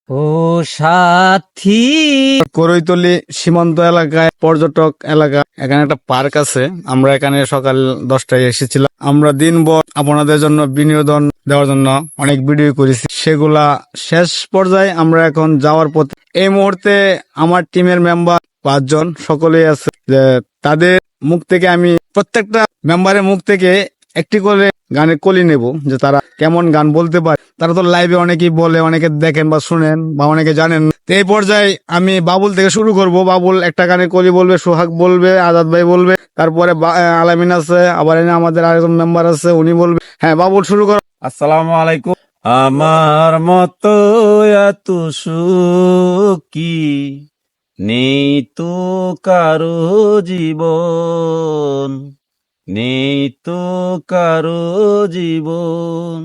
ও সাথী। করইতলি সীমান্ত এলাকায় পর্যটক এলাকা, এখানে একটা পার্ক আছে। আমরা এখানে সকাল 10টায় এসেছিলাম। আমরা দিনভর আপনাদের জন্য বিনোদন দেওয়ার জন্য অনেক ভিডিও করেছি, সেগুলা শেষ পর্যায়ে আমরা এখন যাওয়ার পথে। এই মুহূর্তে আমার টিমের মেম্বার 5 জন সকলেই আছে। যে তাদের মুখ থেকে আমি প্রত্যেকটা মেম্বারের মুখ থেকে একটি করে গানের কলি নেব, যে তারা কেমন গান বলতে পারে। তারা তো লাইভে অনেকেই বলে, অনেকে দেখেন বা শুনেন বা অনেকে জানেন। তো এই পর্যায়ে আমি বাবুল থেকে শুরু করব। বাবুল একটা গানের কলি বলবে, সোহাগ বলবে, আজাদ ভাই বলবে, তারপরে আলামিন আছে, আবার এনে আমাদের আরেকজন মেম্বার আছে, উনি বলবে। হ্যাঁ বাবুল, শুরু করো। আসসালামু আলাইকুম। আমার মতো এত সুখী নেই তো কারো জীবন, নেই তো কারো জীবন।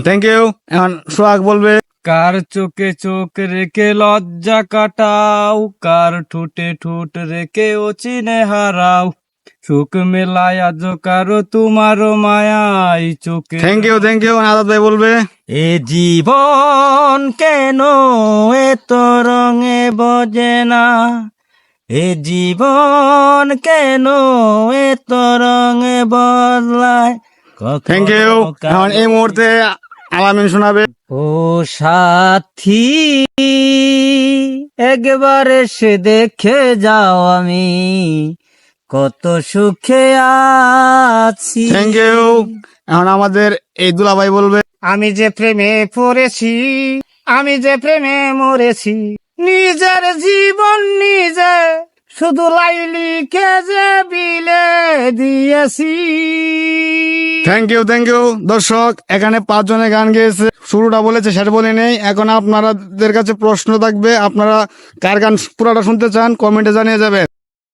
Thank you. এখন সোহাগ বলবে। কার চোখে চোখ রেখে লজ্জা কাটাও, কার ঠোঁটে ঠোঁট রেখে ও চিনে হারাও, সুখ মেলায় আজ কারো তোমার মায়াই চোখে। Thank you, thank you. Azad ভাই বলবে। এ জীবন কেন এত রঙে বজে না, এ জীবন কেন এত রঙে বদলায়। Thank you. এখন এই মুহূর্তে আলামিন শোনাবে। ও সাথী, একবার এসে দেখে যাও আমি কত সুখে আছি। Thank you. এখন আমাদের এই দুলাভাই বলবে। আমি যে প্রেমে পড়েছি, আমি যে প্রেমে মরেছি, নিজের জীবন নিজে শুধু লাইলিকে যে বিলে দিয়েছি। Thank you, thank you. দর্শক, এখানে 5 জনে গান গেয়েছে। শুরুটা বলেছে, সেটা বলে নেই। এখন আপনাদের কাছে প্রশ্ন থাকবে, আপনারা কার গান পুরাটা শুনতে চান কমেন্টে জানিয়ে যাবেন।